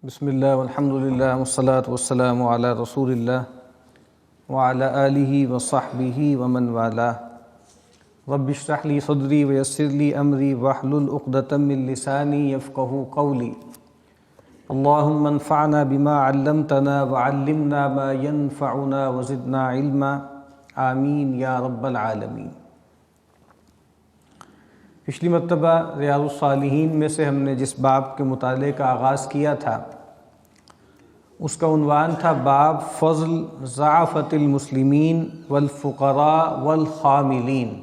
بسم اللہ والحمد للہ والصلاة والسلام علی رسول اللہ وعلی آلہ وصحبہ ومن والاه رب اشرح لی صدری ویسر لی امری واحلل عقدۃ من لسانی یفقہوا قولی اللہم انفعنا بما علمتنا وعلمنا ما ينفعنا وزدنا علما آمین یا رب العالمین۔ پچھلی مرتبہ ریاض الصالحین میں سے ہم نے جس باب کے مطالعے کا آغاز کیا تھا اس کا عنوان تھا باب فضل ضعفت المسلمین والفقراء والخاملین۔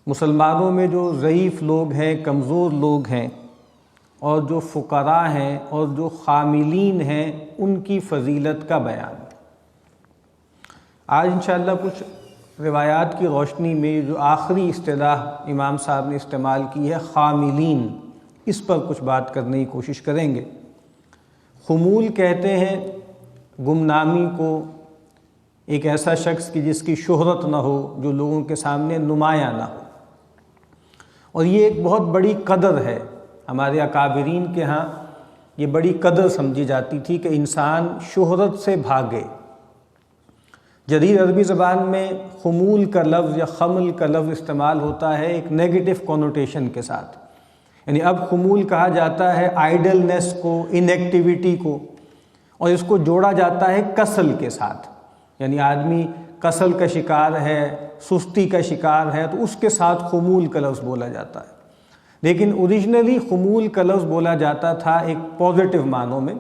مسلمانوں میں جو ضعیف لوگ ہیں، کمزور لوگ ہیں، اور جو فقراء ہیں اور جو خاملین ہیں ان کی فضیلت کا بیان۔ آج انشاءاللہ کچھ روایات کی روشنی میں جو آخری اصطلاح امام صاحب نے استعمال کی ہے خاملین، اس پر کچھ بات کرنے کی کوشش کریں گے۔ خمول کہتے ہیں گمنامی کو، ایک ایسا شخص کی جس کی شہرت نہ ہو، جو لوگوں کے سامنے نمایاں نہ ہو، اور یہ ایک بہت بڑی قدر ہے۔ ہمارے اکابرین کے ہاں یہ بڑی قدر سمجھی جاتی تھی کہ انسان شہرت سے بھاگے۔ جدید عربی زبان میں خمول کا لفظ یا خمل کا لفظ استعمال ہوتا ہے ایک نیگیٹو کنوٹیشن کے ساتھ، یعنی اب خمول کہا جاتا ہے آئیڈلنس کو، ان ایکٹیویٹی کو، اور اس کو جوڑا جاتا ہے کسل کے ساتھ، یعنی آدمی کسل کا شکار ہے، سستی کا شکار ہے تو اس کے ساتھ خمول کا لفظ بولا جاتا ہے۔ لیکن اوریجنلی خمول کا لفظ بولا جاتا تھا ایک پازیٹیو معنوں میں۔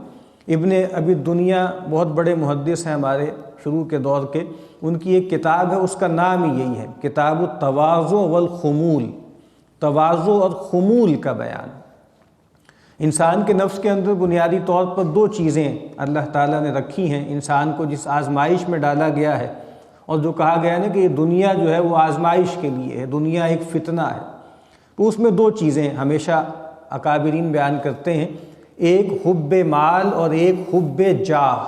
ابن ابی الدنیا بہت بڑے محدث ہیں ہمارے شروع کے دور کے، ان کی ایک کتاب ہے، اس کا نام ہی یہی ہے، کتاب التواضع والخمول، تواضع اور خمول کا بیان۔ انسان کے نفس کے اندر بنیادی طور پر دو چیزیں اللہ تعالیٰ نے رکھی ہیں، انسان کو جس آزمائش میں ڈالا گیا ہے، اور جو کہا گیا ہے نا کہ یہ دنیا جو ہے وہ آزمائش کے لیے ہے، دنیا ایک فتنہ ہے، تو اس میں دو چیزیں ہمیشہ اکابرین بیان کرتے ہیں، ایک حب مال اور ایک حب جاہ،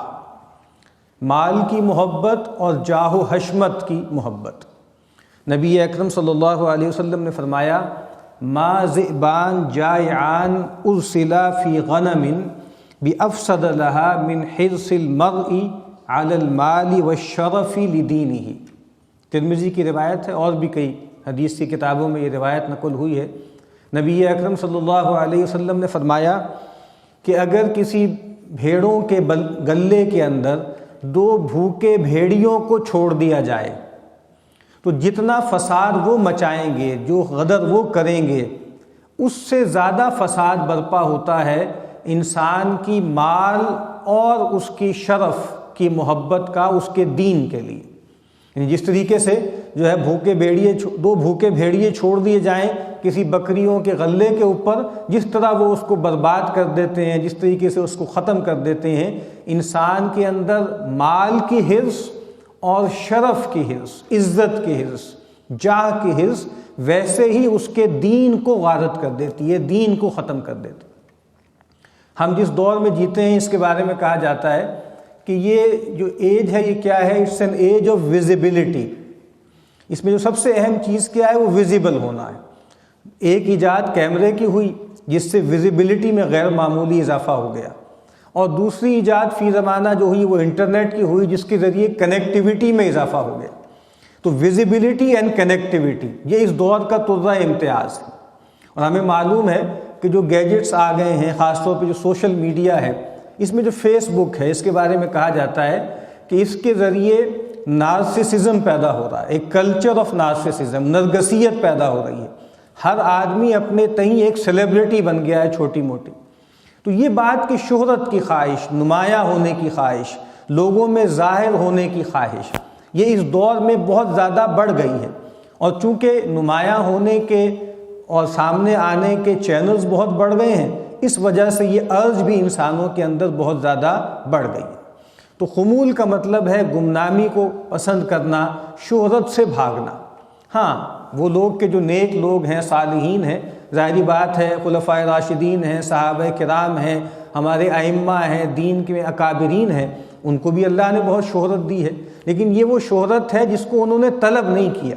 مال کی محبت اور جاہ و حشمت کی محبت۔ نبی اکرم صلی اللہ علیہ وسلم نے فرمایا ما ذئبان جائعان ارسلا فی غنم بافسد لها من حرص المرء علی المال والشرف لدینہ۔ ترمذی کی روایت ہے، اور بھی کئی حدیث کی کتابوں میں یہ روایت نقل ہوئی ہے۔ نبی اکرم صلی اللہ علیہ وسلم نے فرمایا کہ اگر کسی بھیڑوں کے گلے کے اندر دو بھوکے بھیڑیوں کو چھوڑ دیا جائے تو جتنا فساد وہ مچائیں گے، جو غدر وہ کریں گے، اس سے زیادہ فساد برپا ہوتا ہے انسان کی مال اور اس کی شرف کی محبت کا اس کے دین کے لیے۔ یعنی جس طریقے سے جو ہے دو بھوکے بھیڑیے چھوڑ دیے جائیں کسی بکریوں کے غلے کے اوپر، جس طرح وہ اس کو برباد کر دیتے ہیں، جس طریقے سے اس کو ختم کر دیتے ہیں، انسان کے اندر مال کی حرص اور شرف کی حرص، عزت کی حرص، جاہ کی حرص ویسے ہی اس کے دین کو غارت کر دیتی ہے، دین کو ختم کر دیتی ہے۔ ہم جس دور میں جیتے ہیں اس کے بارے میں کہا جاتا ہے کہ یہ جو ایج ہے یہ کیا ہے، it's an age of visibility. اس میں جو سب سے اہم چیز کیا ہے وہ ویزیبل ہونا ہے۔ ایک ایجاد کیمرے کی ہوئی جس سے ویزیبلٹی میں غیر معمولی اضافہ ہو گیا، اور دوسری ایجاد فی زمانہ جو ہوئی وہ انٹرنیٹ کی ہوئی جس کے ذریعے کنیکٹیویٹی میں اضافہ ہو گیا۔ تو ویزیبلٹی اینڈ کنیکٹیویٹی یہ اس دور کا طرز امتیاز ہے، اور ہمیں معلوم ہے کہ جو گیجٹس آ گئے ہیں، خاص طور پہ جو سوشل میڈیا ہے، اس میں جو فیس بک ہے، اس کے بارے میں کہا جاتا ہے کہ اس کے ذریعے نارسسزم پیدا ہو رہا ہے، ایک کلچر آف نارسسزم، نرگسیت پیدا ہو رہی ہے۔ ہر آدمی اپنے تئیں ایک سیلیبریٹی بن گیا ہے چھوٹی موٹی۔ تو یہ بات کہ شہرت کی خواہش، نمایاں ہونے کی خواہش، لوگوں میں ظاہر ہونے کی خواہش، یہ اس دور میں بہت زیادہ بڑھ گئی ہے، اور چونکہ نمایاں ہونے کے اور سامنے آنے کے چینلز بہت بڑھ گئے ہیں، اس وجہ سے یہ ارج بھی انسانوں کے اندر بہت زیادہ بڑھ گئی ہے۔ تو خمول کا مطلب ہے گمنامی کو پسند کرنا، شہرت سے بھاگنا۔ ہاں وہ لوگ کہ جو نیک لوگ ہیں، صالحین ہیں، ظاہری بات ہے خلفائے راشدین ہیں، صحابہ کرام ہیں، ہمارے ائمہ ہیں، دین کے اکابرین ہیں، ان کو بھی اللہ نے بہت شہرت دی ہے، لیکن یہ وہ شہرت ہے جس کو انہوں نے طلب نہیں کیا۔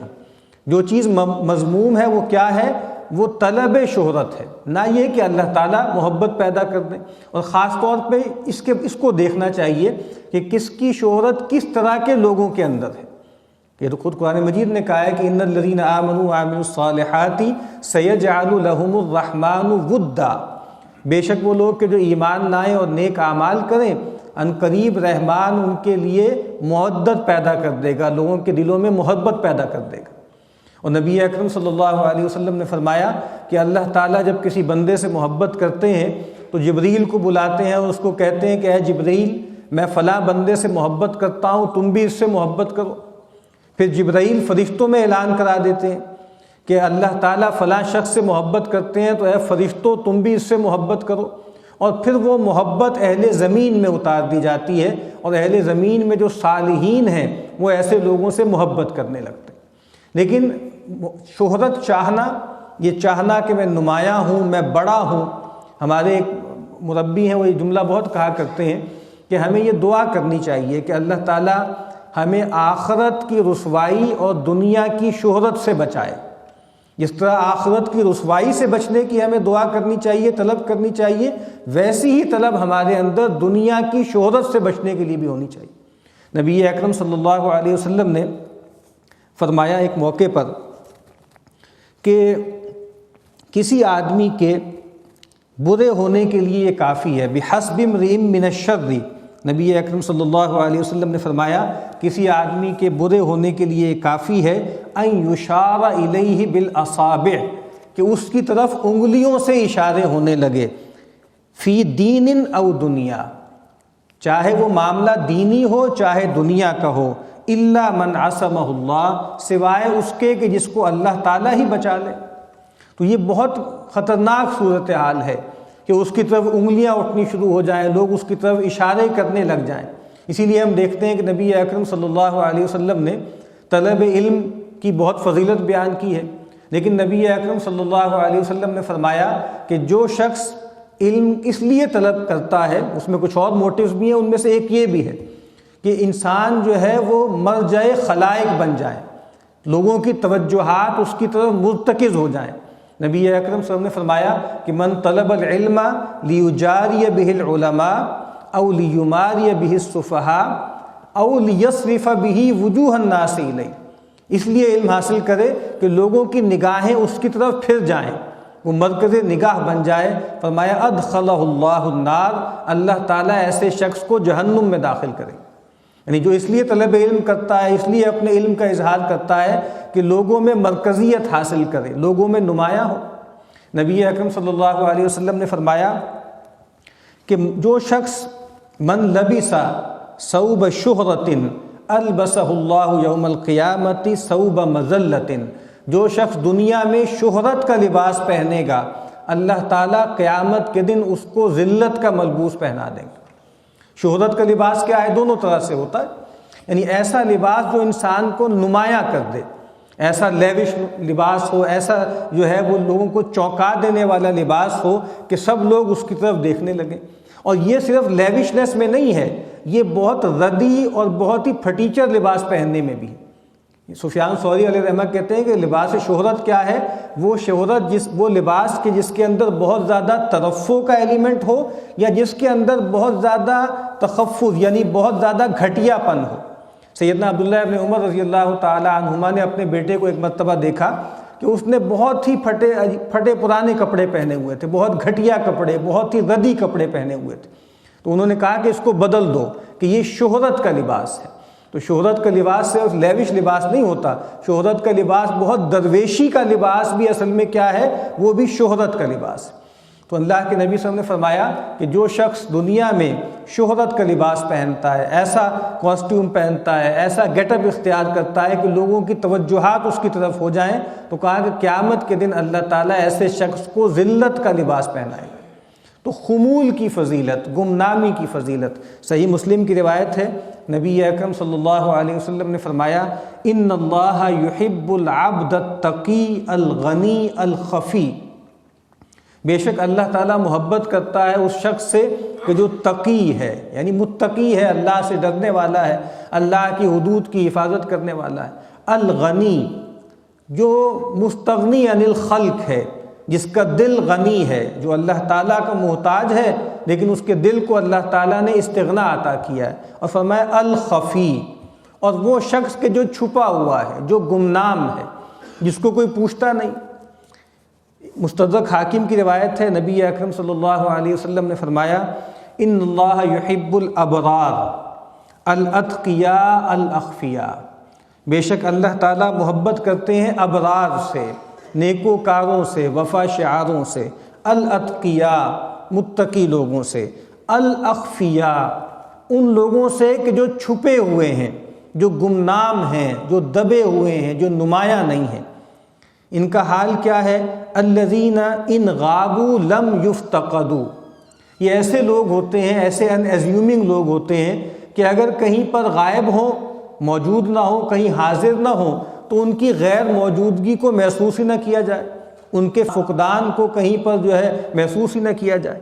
جو چیز مذموم ہے وہ کیا ہے؟ وہ طلب شہرت ہے، نہ یہ کہ اللہ تعالیٰ محبت پیدا کر دیں۔ اور خاص طور پہ اس کو دیکھنا چاہیے کہ کس کی شہرت کس طرح کے لوگوں کے اندر ہے۔ یہ تو خود قرآن مجید نے کہا ہے کہ ان الذین آمنوا وعملوا الصالحات سیجعل لهم الرحمن ودا، بے شک وہ لوگ کہ جو ایمان لائیں اور نیک اعمال کریں، ان قریب رحمان ان کے لیے مودت پیدا کر دے گا، لوگوں کے دلوں میں محبت پیدا کر دے گا۔ اور نبی اکرم صلی اللہ علیہ وسلم نے فرمایا کہ اللہ تعالیٰ جب کسی بندے سے محبت کرتے ہیں تو جبریل کو بلاتے ہیں اور اس کو کہتے ہیں کہ اے جبریل، میں فلاں بندے سے محبت کرتا ہوں، تم بھی اس سے محبت کرو۔ پھر جبرائیل فرشتوں میں اعلان کرا دیتے ہیں کہ اللہ تعالیٰ فلاں شخص سے محبت کرتے ہیں تو اے فرشتوں تم بھی اس سے محبت کرو، اور پھر وہ محبت اہل زمین میں اتار دی جاتی ہے، اور اہل زمین میں جو صالحین ہیں وہ ایسے لوگوں سے محبت کرنے لگتے ہیں۔ لیکن شہرت چاہنا، یہ چاہنا کہ میں نمایاں ہوں، میں بڑا ہوں، ہمارے ایک مربی ہیں وہ یہ جملہ بہت کہا کرتے ہیں کہ ہمیں یہ دعا کرنی چاہیے کہ اللہ تعالیٰ ہمیں آخرت کی رسوائی اور دنیا کی شہرت سے بچائے۔ جس طرح آخرت کی رسوائی سے بچنے کی ہمیں دعا کرنی چاہیے، طلب کرنی چاہیے، ویسی ہی طلب ہمارے اندر دنیا کی شہرت سے بچنے کے لیے بھی ہونی چاہیے۔ نبی اکرم صلی اللہ علیہ وسلم نے فرمایا ایک موقع پر کہ کسی آدمی کے برے ہونے کے لیے یہ کافی ہے، بحسب امرئ من الشر، نبی اکرم صلی اللہ علیہ وسلم نے فرمایا کسی آدمی کے برے ہونے کے لیے یہ کافی ہے ان یشار الیہ بالاصابع، کہ اس کی طرف انگلیوں سے اشارے ہونے لگے، فی دین او دنیا، چاہے وہ معاملہ دینی ہو چاہے دنیا کا ہو، الا من عصمہ اللہ، سوائے اس کے کہ جس کو اللہ تعالیٰ ہی بچا لے۔ تو یہ بہت خطرناک صورتحال ہے کہ اس کی طرف انگلیاں اٹھنی شروع ہو جائیں، لوگ اس کی طرف اشارے کرنے لگ جائیں۔ اسی لیے ہم دیکھتے ہیں کہ نبی اکرم صلی اللہ علیہ وسلم نے طلب علم کی بہت فضیلت بیان کی ہے، لیکن نبی اکرم صلی اللہ علیہ وسلم نے فرمایا کہ جو شخص علم اس لیے طلب کرتا ہے، اس میں کچھ اور موٹیوز بھی ہیں، ان میں سے ایک یہ بھی ہے کہ انسان جو ہے وہ مرجع خلائق بن جائے، لوگوں کی توجہات اس کی طرف مرتکز ہو جائیں۔ نبی اکرم صلی اللہ علیہ وسلم نے فرمایا کہ من طلب العلم لیجاری بہ العلماء او لیماری بہ السفہاء او لیصرف بہ وجوہ الناس الیہ، اس لیے علم حاصل کرے کہ لوگوں کی نگاہیں اس کی طرف پھر جائیں، وہ مرکز نگاہ بن جائے۔ فرمایا ادخلہ اللہ النار، اللہ تعالیٰ ایسے شخص کو جہنم میں داخل کرے۔ یعنی جو اس لیے طلب علم کرتا ہے، اس لیے اپنے علم کا اظہار کرتا ہے کہ لوگوں میں مرکزیت حاصل کرے، لوگوں میں نمایاں ہو۔ نبی اکرم صلی اللہ علیہ وسلم نے فرمایا کہ جو شخص من لبس ثوب شہرت البسہ اللہ یوم القیامت ثوب مذلت، جو شخص دنیا میں شہرت کا لباس پہنے گا اللہ تعالیٰ قیامت کے دن اس کو ذلت کا ملبوس پہنا دیں گے۔ شہرت کا لباس کیا ہے؟ دونوں طرح سے ہوتا ہے، یعنی ایسا لباس جو انسان کو نمایاں کر دے، ایسا لیوش لباس ہو، ایسا جو ہے وہ لوگوں کو چونکا دینے والا لباس ہو کہ سب لوگ اس کی طرف دیکھنے لگیں۔ اور یہ صرف لیوشنس میں نہیں ہے، یہ بہت ردی اور بہت ہی پھٹیچر لباس پہننے میں بھی ہے۔ سفیان ثوری علیہ رحمہ کہتے ہیں کہ لباس شہرت کیا ہے؟ وہ شہرت وہ لباس کے جس کے اندر بہت زیادہ ترفع کا ایلیمنٹ ہو، یا جس کے اندر بہت زیادہ تخفف یعنی بہت زیادہ گھٹیا پن ہو۔ سیدنا عبداللہ ابن عمر رضی اللہ تعالی عنہما نے اپنے بیٹے کو ایک مرتبہ دیکھا کہ اس نے بہت ہی پھٹے پرانے کپڑے پہنے ہوئے تھے، بہت گھٹیا کپڑے، بہت ہی ردی کپڑے پہنے ہوئے تھے۔ تو انہوں نے کہا کہ اس کو بدل دو، کہ یہ شہرت کا لباس ہے۔ تو شہرت کا لباس صرف لیوش لباس نہیں ہوتا، شہرت کا لباس بہت درویشی کا لباس بھی اصل میں کیا ہے؟ وہ بھی شہرت کا لباس۔ تو اللہ کے نبی صلی اللہ علیہ وسلم نے فرمایا کہ جو شخص دنیا میں شہرت کا لباس پہنتا ہے، ایسا کاسٹیوم پہنتا ہے، ایسا گیٹ اپ اختیار کرتا ہے کہ لوگوں کی توجہات اس کی طرف ہو جائیں، تو کہا کہ قیامت کے دن اللہ تعالیٰ ایسے شخص کو ذلت کا لباس پہنائے گا۔ تو خمول کی فضیلت، گمنامی کی فضیلت، صحیح مسلم کی روایت ہے، نبی اکرم صلی اللہ علیہ وسلم نے فرمایا ان اللہ یحب العبد التقی الغنی الخفی، بے شک اللہ تعالیٰ محبت کرتا ہے اس شخص سے کہ جو تقی ہے، یعنی متقی ہے، اللہ سے ڈرنے والا ہے، اللہ کی حدود کی حفاظت کرنے والا ہے، الغنی جو مستغنی عن الخلق ہے، جس کا دل غنی ہے، جو اللہ تعالیٰ کا محتاج ہے لیکن اس کے دل کو اللہ تعالیٰ نے استغنا عطا کیا ہے۔ اور فرمایا الخفی، اور وہ شخص کہ جو چھپا ہوا ہے، جو گمنام ہے، جس کو کوئی پوچھتا نہیں۔ مستدرک حاکم کی روایت ہے، نبی اکرم صلی اللہ علیہ وسلم نے فرمایا ان اللہ یحب الابرار الاتقیاء الاخفیاء، بے شک اللہ تعالیٰ محبت کرتے ہیں ابرار سے، نیکوکاروں سے، وفا شعاروں سے، الاتقیاء متقی لوگوں سے، الاخفیاء ان لوگوں سے کہ جو چھپے ہوئے ہیں، جو گمنام ہیں، جو دبے ہوئے ہیں، جو نمایاں نہیں ہیں۔ ان کا حال کیا ہے؟ الذین ان غابوا لم یفتقدوا، یہ ایسے لوگ ہوتے ہیں، ایسے ان ایزیومنگ لوگ ہوتے ہیں کہ اگر کہیں پر غائب ہوں، موجود نہ ہو، کہیں حاضر نہ ہو تو ان کی غیر موجودگی کو محسوس ہی نہ کیا جائے، ان کے فقدان کو کہیں پر جو ہے محسوس ہی نہ کیا جائے۔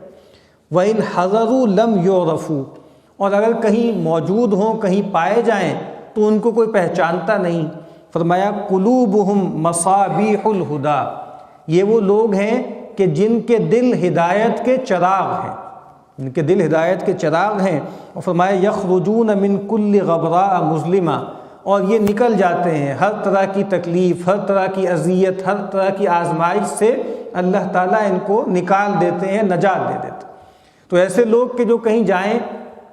وَإِنْ حَضَرُوا لَمْ يُعْرَفُوا، اور اگر کہیں موجود ہوں، کہیں پائے جائیں تو ان کو کوئی پہچانتا نہیں۔ فرمایا قلوبہم مصابیح الہدا، یہ وہ لوگ ہیں کہ جن کے دل ہدایت کے چراغ ہیں، جن کے دل ہدایت کے چراغ ہیں۔ اور فرمایا یخرجون من کل غبراء مظلمہ، اور یہ نکل جاتے ہیں ہر طرح کی تکلیف، ہر طرح کی اذیت، ہر طرح کی آزمائش سے اللہ تعالیٰ ان کو نکال دیتے ہیں، نجات دے دیتے ہیں۔ تو ایسے لوگ کہ جو کہیں جائیں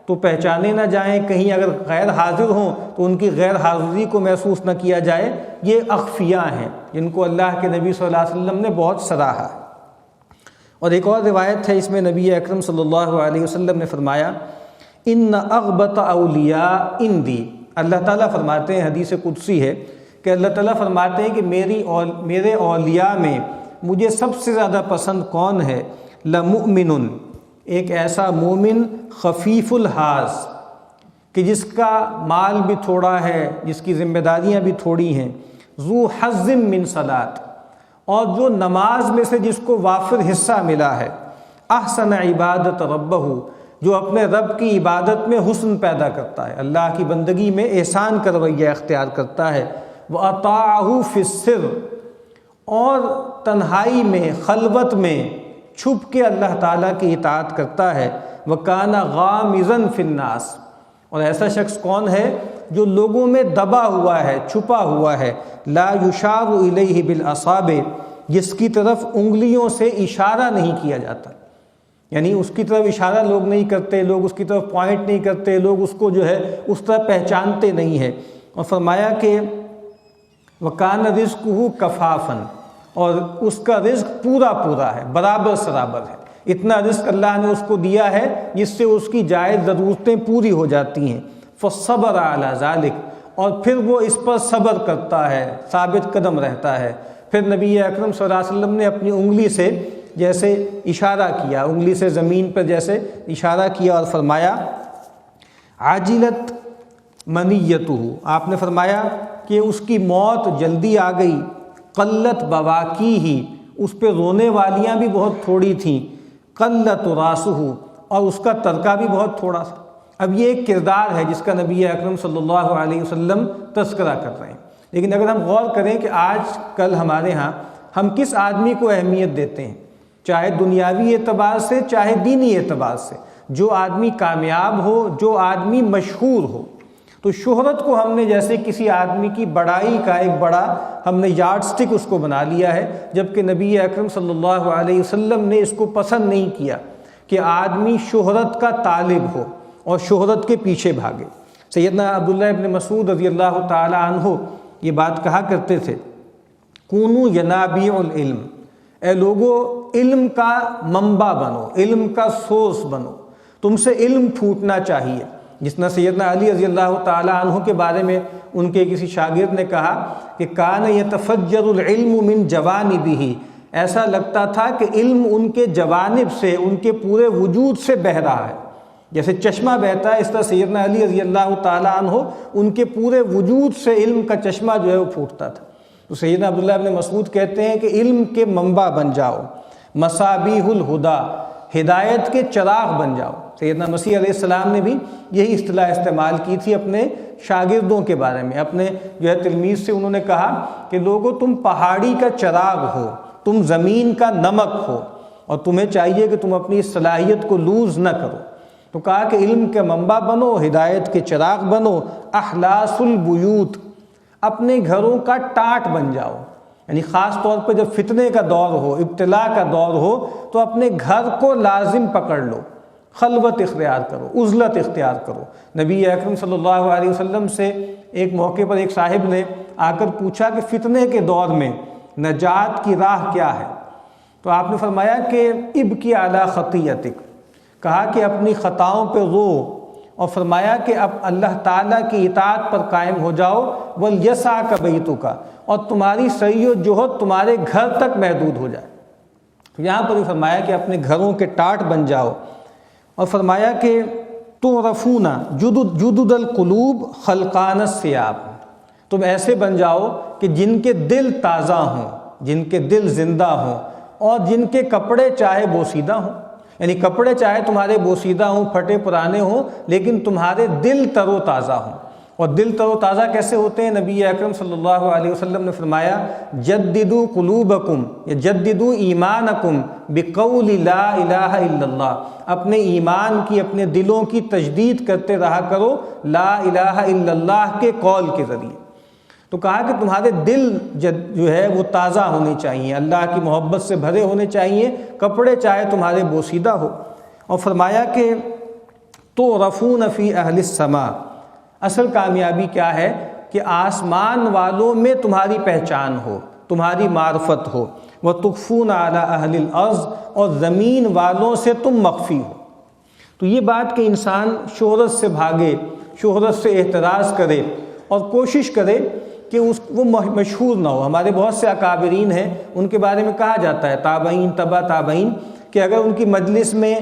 تو پہچانے نہ جائیں، کہیں اگر غیر حاضر ہوں تو ان کی غیر حاضری کو محسوس نہ کیا جائے، یہ اخفیاء ہیں جن کو اللہ کے نبی صلی اللہ علیہ وسلم نے بہت سراہا ہے۔ اور ایک اور روایت ہے، اس میں نبی اکرم صلی اللہ علیہ وسلم نے فرمایا ان اغبط اولیاء عندی، اللہ تعالیٰ فرماتے ہیں، حدیث قدسی ہے کہ اللہ تعالیٰ فرماتے ہیں کہ میرے اولیاء میں مجھے سب سے زیادہ پسند کون ہے؟ لمؤمن، ایک ایسا مومن خفیف الحاظ کہ جس کا مال بھی تھوڑا ہے، جس کی ذمہ داریاں بھی تھوڑی ہیں، ذو حظ من صلاۃ، اور جو نماز میں سے جس کو وافر حصہ ملا ہے، احسن عبادت ربہ، جو اپنے رب کی عبادت میں حسن پیدا کرتا ہے، اللہ کی بندگی میں احسان کا رویہ اختیار کرتا ہے، وَأَطَاعَهُ فِي السِّرِّ، اور تنہائی میں، خلوت میں چھپ کے اللہ تعالیٰ کی اطاعت کرتا ہے، وَكَانَ غَامِزًا فِي النَّاسِ، اور ایسا شخص کون ہے جو لوگوں میں دبا ہوا ہے، چھپا ہوا ہے، لا یشار الیہ بالاصابع، جس کی طرف انگلیوں سے اشارہ نہیں کیا جاتا، یعنی اس کی طرف اشارہ لوگ نہیں کرتے، لوگ اس کی طرف پوائنٹ نہیں کرتے، لوگ اس کو جو ہے اس طرح پہچانتے نہیں ہیں۔ اور فرمایا کہ وَكَانَ رِزْقُهُ كَفَافًا، اور اس کا رزق پورا پورا ہے، برابر سرابر ہے، اتنا رزق اللہ نے اس کو دیا ہے جس سے اس کی جائز ضرورتیں پوری ہو جاتی ہیں۔ فَصَبَرَ عَلَى ذَلِكَ، اور پھر وہ اس پر صبر کرتا ہے، ثابت قدم رہتا ہے۔ پھر نبی اکرم صلی اللہ علیہ وسلم نے اپنی انگلی سے جیسے اشارہ کیا، انگلی سے زمین پر جیسے اشارہ کیا اور فرمایا عاجلت منیتہ، آپ نے فرمایا کہ اس کی موت جلدی آ گئی، قلت بواکیہ، اس پہ رونے والیاں بھی بہت تھوڑی تھیں، قلت راسہ، اور اس کا ترکہ بھی بہت تھوڑا سا۔ اب یہ ایک کردار ہے جس کا نبی اکرم صلی اللہ علیہ وسلم تذکرہ کر رہے ہیں، لیکن اگر ہم غور کریں کہ آج کل ہمارے ہاں ہم کس آدمی کو اہمیت دیتے ہیں، چاہے دنیاوی اعتبار سے چاہے دینی اعتبار سے، جو آدمی کامیاب ہو، جو آدمی مشہور ہو، تو شہرت کو ہم نے جیسے کسی آدمی کی بڑائی کا ایک بڑا ہم نے یارڈ سٹک اس کو بنا لیا ہے، جبکہ نبی اکرم صلی اللہ علیہ وسلم نے اس کو پسند نہیں کیا کہ آدمی شہرت کا طالب ہو اور شہرت کے پیچھے بھاگے۔ سیدنا عبداللہ ابن مسعود رضی اللہ تعالی عنہ یہ بات کہا کرتے تھے، کونوا ینابیع العلم، اے لوگو علم کا منبع بنو، علم کا سورس بنو، تم سے علم پھوٹنا چاہیے۔ جس طرح سیدنا علی رضی اللہ تعالی عنہ کے بارے میں ان کے کسی شاگرد نے کہا کہ کان یتفجر العلم من جوانبہ، ایسا لگتا تھا کہ علم ان کے جوانب سے، ان کے پورے وجود سے بہہ رہا ہے، جیسے چشمہ بہتا ہے اس طرح سیدنا علی رضی اللہ تعالی عنہ ان کے پورے وجود سے علم کا چشمہ جو ہے وہ پھوٹتا تھا۔ تو سیدنا عبداللہ ابن مسعود کہتے ہیں کہ علم کے منبع بن جاؤ، مصابیح الہدا، ہدایت کے چراغ بن جاؤ۔ سیدنا مسیح علیہ السلام نے بھی یہی اصطلاح استعمال کی تھی اپنے شاگردوں کے بارے میں، اپنے جو ہے تلمیذ سے انہوں نے کہا کہ لوگو تم پہاڑی کا چراغ ہو، تم زمین کا نمک ہو اور تمہیں چاہیے کہ تم اپنی صلاحیت کو لوز نہ کرو۔ تو کہا کہ علم کے منبع بنو، ہدایت کے چراغ بنو، احلاس البیوت، اپنے گھروں کا ٹاٹ بن جاؤ۔ یعنی خاص طور پہ جب فتنے کا دور ہو، ابتلا کا دور ہو، تو اپنے گھر کو لازم پکڑ لو، خلوت اختیار کرو، عزلت اختیار کرو۔ نبی اکرم صلی اللہ علیہ وسلم سے ایک موقع پر ایک صاحب نے آ کر پوچھا کہ فتنے کے دور میں نجات کی راہ کیا ہے؟ تو آپ نے فرمایا کہ ابکی علی خطیتک، کہا کہ اپنی خطاؤں پہ رو، اور فرمایا کہ اب اللہ تعالیٰ کی اطاعت پر قائم ہو جاؤ، وَلْيَسْعَكَ بَيْتُكَ، اور تمہاری سعی و جہد تمہارے گھر تک محدود ہو جائے۔ تو یہاں پر بھی فرمایا کہ اپنے گھروں کے ٹاٹ بن جاؤ، اور فرمایا کہ تُعْرَفُونَ جُدُدَ الْقُلُوبِ خَلْقَانَ الثِّيَابِ، تم ایسے بن جاؤ کہ جن کے دل تازہ ہوں، جن کے دل زندہ ہوں، اور جن کے کپڑے چاہے بوسیدہ ہوں۔ یعنی کپڑے چاہے تمہارے بوسیدہ ہوں، پھٹے پرانے ہوں، لیکن تمہارے دل تر و تازہ ہوں۔ اور دل تر و تازہ کیسے ہوتے ہیں؟ نبی اکرم صلی اللہ علیہ وسلم نے فرمایا جددوا قلوبکم یا جددوا ایمانکم بقول لا الہ الا اللہ، اپنے ایمان کی، اپنے دلوں کی تجدید کرتے رہا کرو لا الہ الا اللہ کے قول کے ذریعے۔ تو کہا کہ تمہارے دل جو ہے وہ تازہ ہونے چاہیے، اللہ کی محبت سے بھرے ہونے چاہیے، کپڑے چاہے تمہارے بوسیدہ ہو۔ اور فرمایا کہ تُعْرَفُونَ فِي أَهْلِ السَّمَاءِ، اصل کامیابی کیا ہے کہ آسمان والوں میں تمہاری پہچان ہو، تمہاری معرفت ہو، وَتُخْفُونَ عَلَىٰ أَهْلِ الْأَرْضِ، اور زمین والوں سے تم مخفی ہو۔ تو یہ بات کہ انسان شہرت سے بھاگے، شہرت سے احتراز کرے، اور کوشش کرے کہ وہ مشہور نہ ہو۔ ہمارے بہت سے اکابرین ہیں، ان کے بارے میں کہا جاتا ہے، تابعین تبع تابعین، کہ اگر ان کی مجلس میں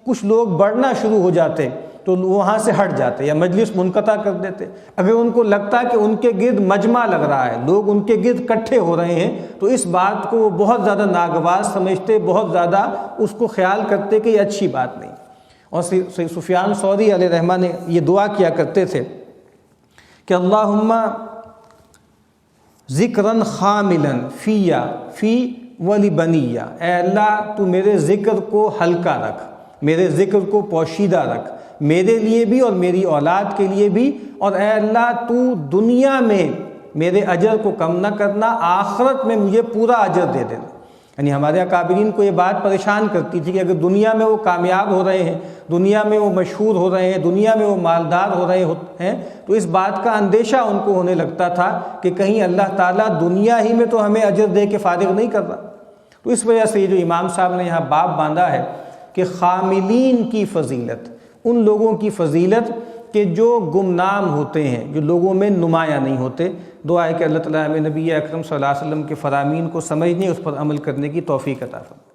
کچھ لوگ بڑھنا شروع ہو جاتے تو وہاں سے ہٹ جاتے یا مجلس منقطع کر دیتے۔ اگر ان کو لگتا کہ ان کے گرد مجمع لگ رہا ہے، لوگ ان کے گرد اکٹھے ہو رہے ہیں، تو اس بات کو وہ بہت زیادہ ناگوار سمجھتے، بہت زیادہ اس کو خیال کرتے کہ یہ اچھی بات نہیں۔ اور سفیان ثوری علیہ رحمہ نے یہ دعا کیا کرتے تھے کہ اللہم ذکراً خاملاً فی ولبنیہ، اے اللہ تو میرے ذکر کو ہلکا رکھ، میرے ذکر کو پوشیدہ رکھ، میرے لیے بھی اور میری اولاد کے لیے بھی، اور اے اللہ تو دنیا میں میرے اجر کو کم نہ کرنا، آخرت میں مجھے پورا اجر دے دینا۔ یعنی ہمارے اکابرین کو یہ بات پریشان کرتی تھی کہ اگر دنیا میں وہ کامیاب ہو رہے ہیں، دنیا میں وہ مشہور ہو رہے ہیں، دنیا میں وہ مالدار ہو رہے ہیں، تو اس بات کا اندیشہ ان کو ہونے لگتا تھا کہ کہیں اللہ تعالیٰ دنیا ہی میں تو ہمیں اجر دے کے فارغ نہیں کر رہا۔ تو اس وجہ سے یہ جو امام صاحب نے یہاں باب باندھا ہے کہ خاملین کی فضیلت، ان لوگوں کی فضیلت کہ جو گمنام ہوتے ہیں، جو لوگوں میں نمایاں نہیں ہوتے۔ دعا ہے کہ اللہ تعالیٰ ہمیں نبی اکرم صلی اللہ علیہ وسلم کے فرامین کو سمجھنے، اس پر عمل کرنے کی توفیق عطا فرمائے۔